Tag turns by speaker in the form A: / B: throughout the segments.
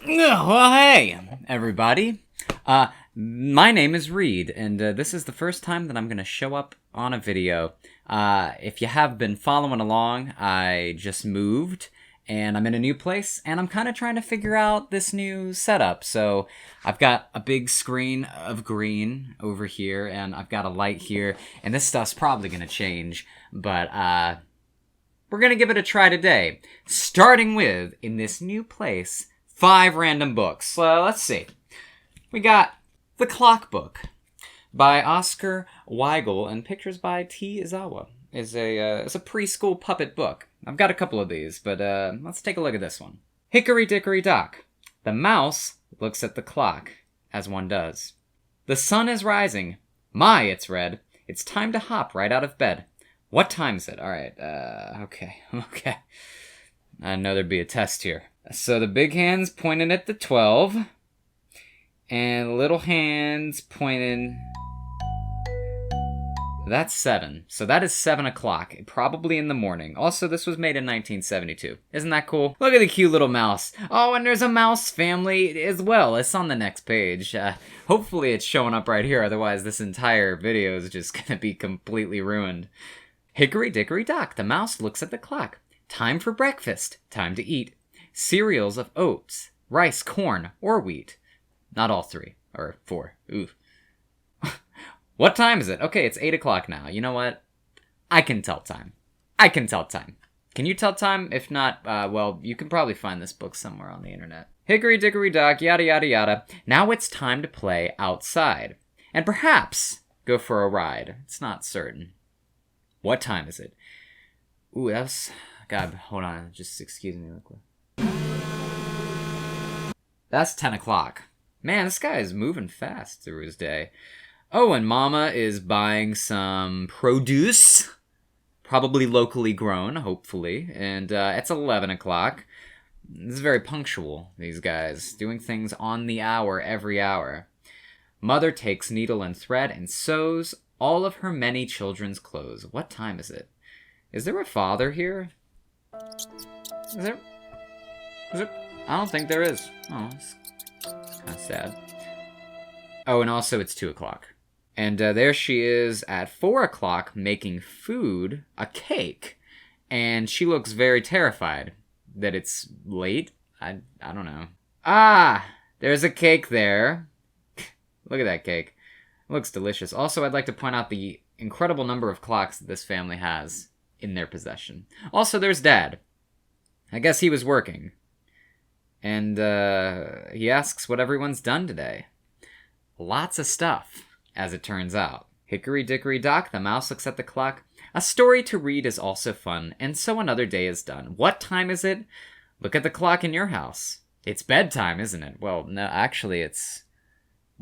A: Well, hey, everybody. My name is Reed, and this is the first time that I'm going to show up on a video. If you have been following along, I just moved, and I'm in a new place, and I'm kind of trying to figure out this new setup. So I've got a big screen of green over here, and I've got a light here, and this stuff's probably going to change, but we're going to give it a try today. Starting with, in this new place, 5 random books. So let's see. We got The Clock Book by Oscar Weigle and pictures by T. Izawa. It's a preschool puppet book. I've got a couple of these, but let's take a look at this one. Hickory Dickory Dock. The mouse looks at the clock, as one does. The sun is rising. My, it's red. It's time to hop right out of bed. What time is it? All right, okay. I know there'd be a test here. So the big hand's pointing at the 12, and little hand's pointing... That's 7. So that is 7 o'clock, probably in the morning. Also, this was made in 1972. Isn't that cool? Look at the cute little mouse. Oh, and there's a mouse family as well. It's on the next page. Hopefully it's showing up right here, otherwise this entire video is just gonna be completely ruined. Hickory Dickory Dock. The mouse looks at the clock. Time for breakfast. Time to eat. Cereals of oats, rice, corn, or wheat. Not all 3. Or 4. Ooh. What time is it? Okay, it's 8 o'clock now. You know what? I can tell time. Can you tell time? If not, well, you can probably find this book somewhere on the internet. Hickory Dickory Dock, yada yada yada. Now it's time to play outside. And perhaps go for a ride. It's not certain. What time is it? Ooh, that's... God, hold on. Just excuse me real quick. That's 10 o'clock. Man, this guy is moving fast through his day. Oh, and Mama is buying some produce. Probably locally grown, hopefully. And it's 11 o'clock. This is very punctual, these guys. Doing things on the hour, every hour. Mother takes needle and thread and sews all of her many children's clothes. What time is it? Is there a father here? Is there? I don't think there is. Oh, it's kind of sad. Oh, and also it's 2 o'clock. And there she is at 4 o'clock making food, a cake. And she looks very terrified that it's late. I don't know. Ah, there's a cake there. Look at that cake. It looks delicious. Also, I'd like to point out the incredible number of clocks that this family has in their possession. Also, there's Dad. I guess he was working. And he asks what everyone's done today. Lots of stuff, as it turns out. Hickory Dickory Dock, the mouse looks at the clock. A story to read is also fun, and so another day is done. What time is it? Look at the clock in your house. It's bedtime, isn't it? Well, no, actually it's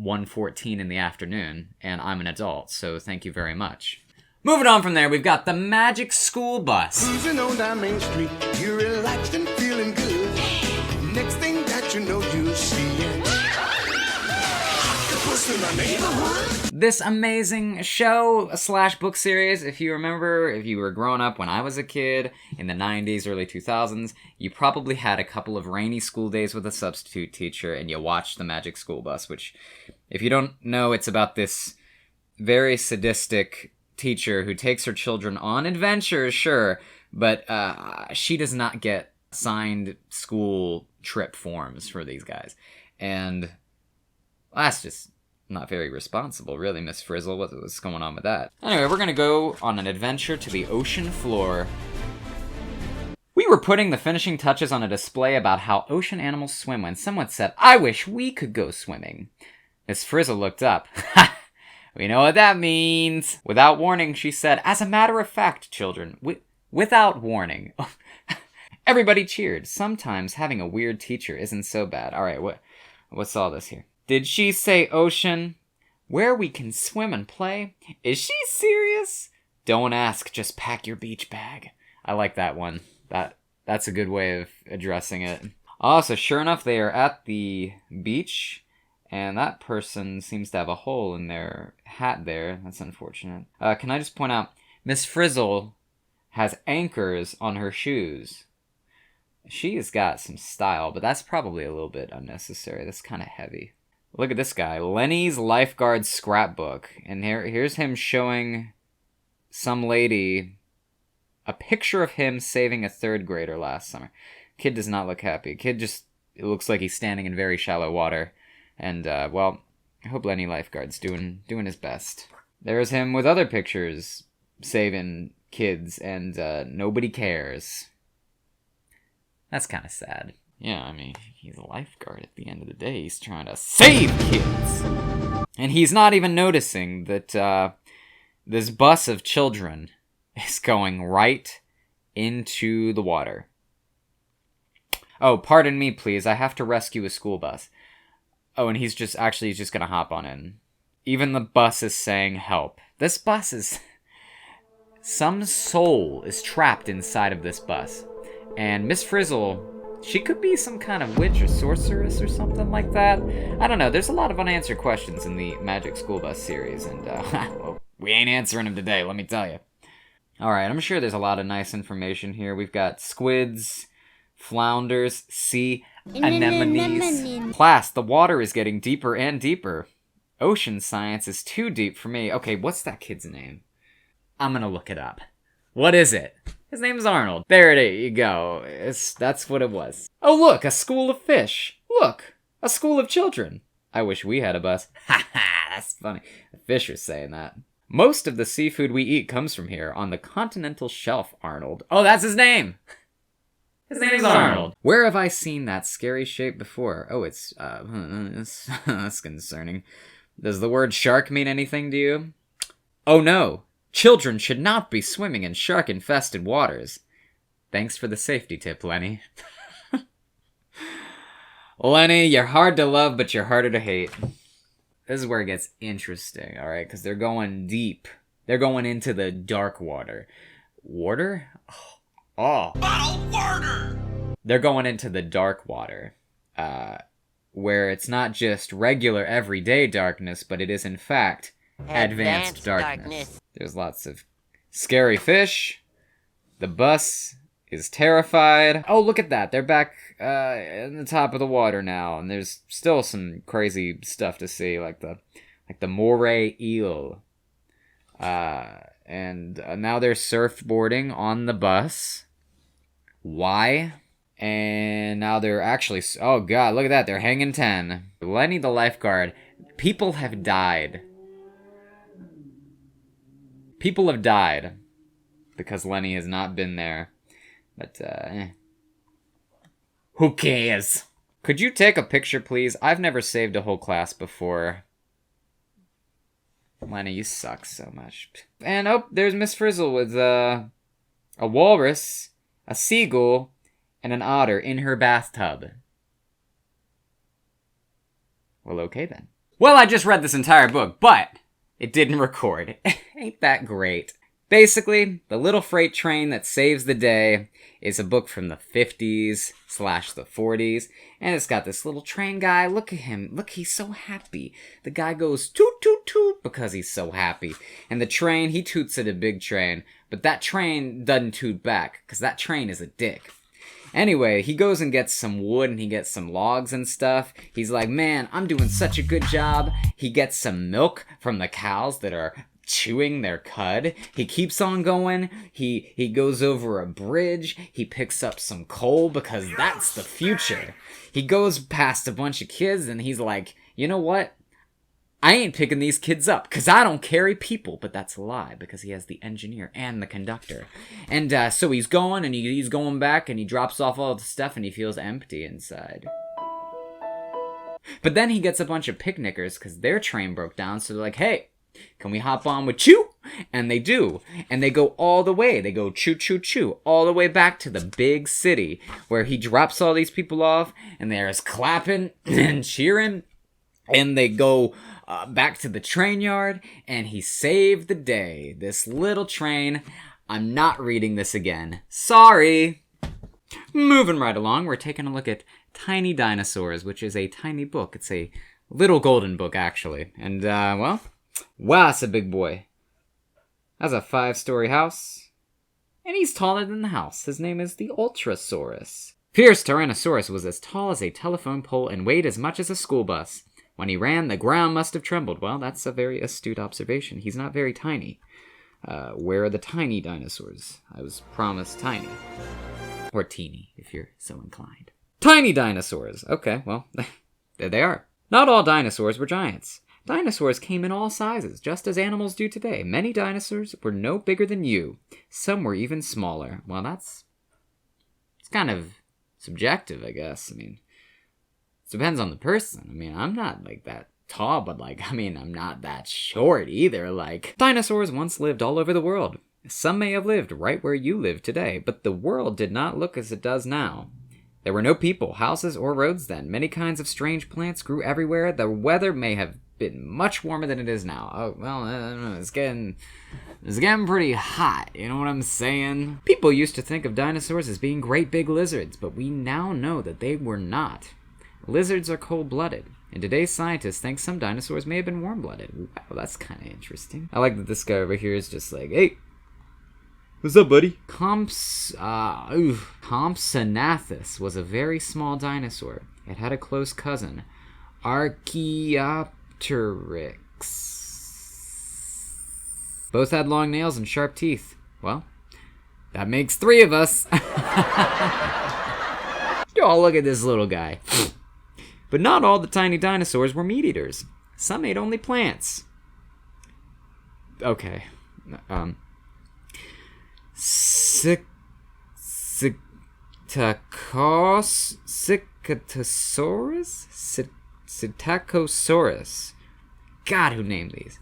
A: 1:14 in the afternoon, and I'm an adult, so thank you very much. Moving on from there, we've got the Magic School Bus.
B: Cruising on down Main Street, you're relaxed and feeling good. Next thing that you know, you see it. In the neighborhood.
A: This amazing show / book series, if you remember, if you were growing up when I was a kid in the 90s, early 2000s, you probably had a couple of rainy school days with a substitute teacher and you watched The Magic School Bus, which, if you don't know, it's about this very sadistic teacher who takes her children on adventures, sure, but she does not get signed school trip forms for these guys. And well, that's just not very responsible, really, Miss Frizzle. What's going on with that? Anyway, we're gonna go on an adventure to the ocean floor. We were putting the finishing touches on a display about how ocean animals swim when someone said, "I wish we could go swimming." Miss Frizzle looked up. Ha! We know what that means. Without warning, she said, "As a matter of fact, children, without warning." Everybody cheered. Sometimes having a weird teacher isn't so bad. All right, what's all this here? Did she say ocean? Where we can swim and play? Is she serious? Don't ask, just pack your beach bag. I like that one. That's a good way of addressing it. Oh, so sure enough, they are at the beach, and that person seems to have a hole in their hat there. That's unfortunate. Can I just point out, Miss Frizzle has anchors on her shoes. She's got some style, but that's probably a little bit unnecessary. That's kind of heavy. Look at this guy. Lenny's lifeguard scrapbook. And here's him showing some lady a picture of him saving a 3rd grader last summer. Kid does not look happy. Kid just, it looks like he's standing in very shallow water. And, well, I hope Lenny lifeguard's doing his best. There's him with other pictures saving kids, and nobody cares. That's kind of sad. Yeah, I mean, he's a lifeguard at the end of the day. He's trying to save kids! And he's not even noticing that this bus of children is going right into the water. Oh, pardon me, please. I have to rescue a school bus. Oh, and he's just gonna hop on in. Even the bus is saying help. This bus is... Some soul is trapped inside of this bus. And Miss Frizzle, she could be some kind of witch or sorceress or something like that. I don't know. There's a lot of unanswered questions in the Magic School Bus series. And, well, we ain't answering them today, let me tell you. Alright, I'm sure there's a lot of nice information here. We've got squids, flounders, sea anemones. Class, the water is getting deeper and deeper. Ocean science is too deep for me. Okay, what's that kid's name? I'm gonna look it up. What is it? His name's Arnold. There you go. That's what it was. Oh, look, a school of fish. Look, a school of children. I wish we had a bus. Ha ha, that's funny. The fish are saying that. Most of the seafood we eat comes from here, on the continental shelf, Arnold. Oh, that's his name! His name is Arnold. Where have I seen that scary shape before? Oh, it's that's concerning. Does the word shark mean anything to you? Oh no! Children should not be swimming in shark-infested waters. Thanks for the safety tip, Lenny. Lenny, you're hard to love, but you're harder to hate. This is where it gets interesting, alright? Because they're going deep. They're going into the dark water. Water? Oh. Bottled water! They're going into the dark water. Where it's not just regular, everyday darkness, but it is, in fact, advanced darkness. There's lots of scary fish. The bus is terrified. Oh, look at that. They're back in the top of the water now. And there's still some crazy stuff to see, like the moray eel. And now they're surfboarding on the bus. Why? And now they're actually... Oh, God, look at that. They're hanging 10. Lenny the lifeguard. People have died. People have died because Lenny has not been there. But, who cares? Could you take a picture, please? I've never saved a whole class before. Lenny, you suck so much. And, oh, there's Miss Frizzle with, a walrus, a seagull, and an otter in her bathtub. Well, okay then. Well, I just read this entire book, but... it didn't record. Ain't that great? Basically, The Little Freight Train That Saves the Day is a book from the 50s / the 40s, and it's got this little train guy. Look at him. Look, he's so happy. The guy goes toot toot toot because he's so happy. And the train, he toots at a big train, but that train doesn't toot back because that train is a dick. Anyway, he goes and gets some wood and he gets some logs and stuff. He's like, man, I'm doing such a good job. He gets some milk from the cows that are chewing their cud. He keeps on going. He goes over a bridge. He picks up some coal because that's the future. He goes past a bunch of kids and he's like, you know what? I ain't picking these kids up, because I don't carry people. But that's a lie, because he has the engineer and the conductor. And so he's going, and he's going back, and he drops off all the stuff, and he feels empty inside. But then he gets a bunch of picnickers, because their train broke down, so they're like, hey, can we hop on with you? And they do. And they go all the way. They go choo choo choo all the way back to the big city, where he drops all these people off, and there's clapping and cheering, and they go... back to the train yard, and he saved the day. This little train. I'm not reading this again. Sorry. Moving right along, we're taking a look at Tiny Dinosaurs, which is a tiny book. It's a little golden book, actually. And, well, wow, it's a big boy. That's a 5-story house. And he's taller than the house. His name is the Ultrasaurus. Fierce Tyrannosaurus was as tall as a telephone pole and weighed as much as a school bus. When he ran, the ground must have trembled. Well, that's a very astute observation. He's not very tiny. Where are the tiny dinosaurs? I was promised tiny. Or teeny, if you're so inclined. Tiny dinosaurs! Okay, well, there they are. Not all dinosaurs were giants. Dinosaurs came in all sizes, just as animals do today. Many dinosaurs were no bigger than you. Some were even smaller. Well, it's kind of subjective, I guess. I mean, it depends on the person. I mean, I'm not, that tall, but, I'm not that short either. Dinosaurs once lived all over the world. Some may have lived right where you live today, but the world did not look as it does now. There were no people, houses, or roads then. Many kinds of strange plants grew everywhere. The weather may have been much warmer than it is now. Oh, well, I don't know. It's getting pretty hot, you know what I'm saying? People used to think of dinosaurs as being great big lizards, but we now know that they were not. Lizards are cold-blooded, and today's scientists think some dinosaurs may have been warm-blooded. Wow, that's kind of interesting. I like that this guy over here is just like, hey, what's up, buddy? Compsognathus was a very small dinosaur. It had a close cousin, Archaeopteryx. Both had long nails and sharp teeth. Well, that makes 3 of us. Oh, look at this little guy. But not all the tiny dinosaurs were meat eaters. Some ate only plants. Okay. Psittacosaurus? God, who named these?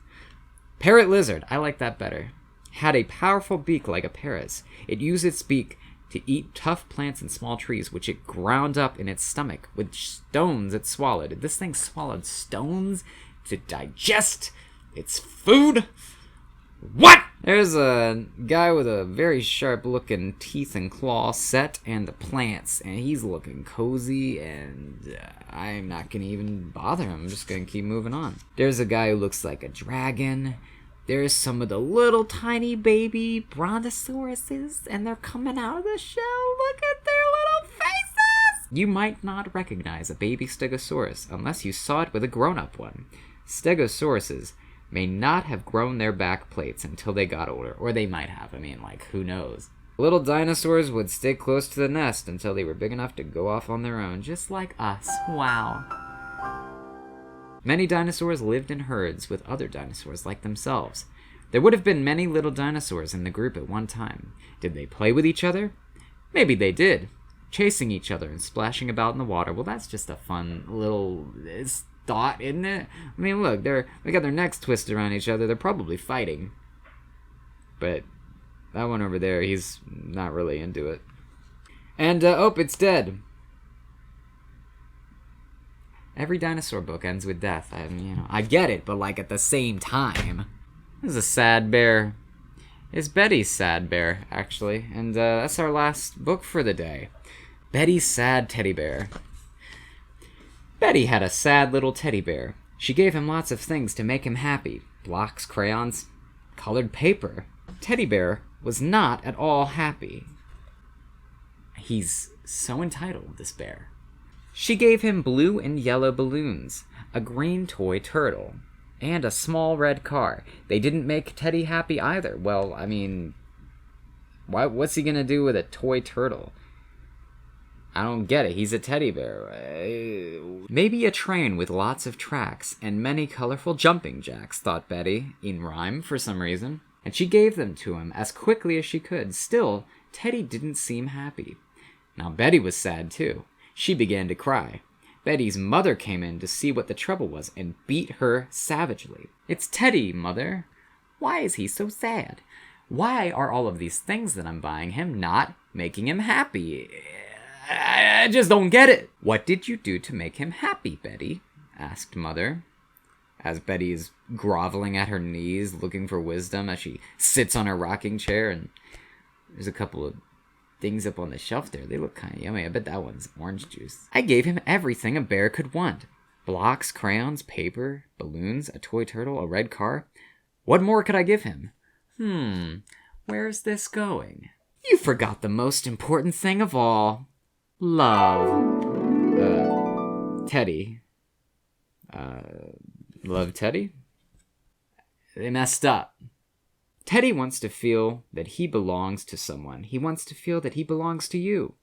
A: Parrot lizard, I like that better. Had a powerful beak like a parrot's. It used its beak to eat tough plants and small trees, which it ground up in its stomach. With stones it swallowed. This thing swallowed stones to digest its food? What? There's a guy with a very sharp-looking teeth and claw set and the plants, and he's looking cozy, and I'm not going to even bother him. I'm just going to keep moving on. There's a guy who looks like a dragon. There's some of the little tiny baby brontosauruses, and they're coming out of the shell. Look at their little faces! You might not recognize a baby stegosaurus unless you saw it with a grown-up one. Stegosauruses may not have grown their back plates until they got older, or they might have. Who knows? Little dinosaurs would stay close to the nest until they were big enough to go off on their own, just like us. Wow. Many dinosaurs lived in herds with other dinosaurs like themselves. There would have been many little dinosaurs in the group at one time. Did they play with each other? Maybe they did. Chasing each other and splashing about in the water. Well, that's just a fun little thought, isn't it? Look, they got their necks twisted around each other. They're probably fighting. But that one over there, he's not really into it. And, it's dead. Every dinosaur book ends with death. I get it, but at the same time. This is a sad bear. It's Betty's sad bear, actually. And that's our last book for the day. Betty's sad teddy bear. Betty had a sad little teddy bear. She gave him lots of things to make him happy. Blocks, crayons, colored paper. Teddy bear was not at all happy. He's so entitled, this bear. She gave him blue and yellow balloons, a green toy turtle, and a small red car. They didn't make Teddy happy either. Well, what's he gonna do with a toy turtle? I don't get it. He's a teddy bear. Maybe a train with lots of tracks and many colorful jumping jacks, thought Betty, in rhyme for some reason. And she gave them to him as quickly as she could. Still, Teddy didn't seem happy. Now Betty was sad too. She began to cry. Betty's mother came in to see what the trouble was and beat her savagely. "It's Teddy, Mother. Why is he so sad? Why are all of these things that I'm buying him not making him happy? I just don't get it." "What did you do to make him happy, Betty?" asked Mother, as Betty is groveling at her knees looking for wisdom as she sits on her rocking chair, and there's a couple of things up on the shelf there. They look kind of yummy. I bet that one's orange juice. "I gave him everything a bear could want. Blocks, crayons, paper, balloons, a toy turtle, a red car. What more could I give him?" Where's this going? "You forgot the most important thing of all. love Teddy. Love Teddy? They messed up. Teddy wants to feel that he belongs to someone. He wants to feel that he belongs to you.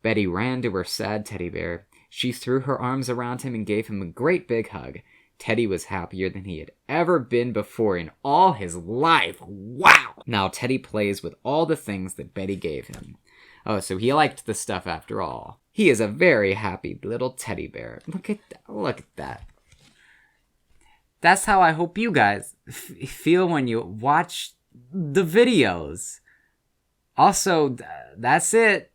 A: Betty ran to her sad teddy bear. She threw her arms around him and gave him a great big hug. Teddy was happier than he had ever been before in all his life. Wow! Now Teddy plays with all the things that Betty gave him. Oh, so he liked the stuff after all. He is a very happy little teddy bear. Look at that. Look at that. That's how I hope you guys feel when you watch the videos. Also, that's it.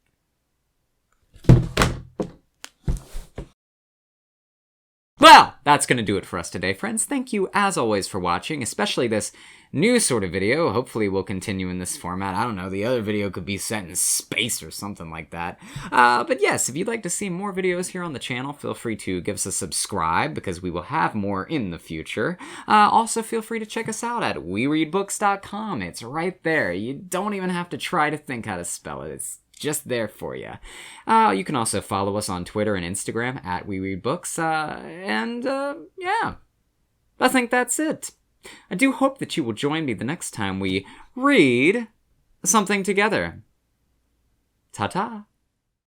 A: Well, that's going to do it for us today, friends. Thank you, as always, for watching, especially this new sort of video. Hopefully we'll continue in this format. I don't know, the other video could be set in space or something like that. But yes, if you'd like to see more videos here on the channel, feel free to give us a subscribe, because we will have more in the future. Also, feel free to check us out at wereedbooks.com. It's right there. You don't even have to try to think how to spell it. It's just there for you. You can also follow us on Twitter and Instagram at wereedbooks. Yeah, I think that's it. I do hope that you will join me the next time we read something together. Ta-ta.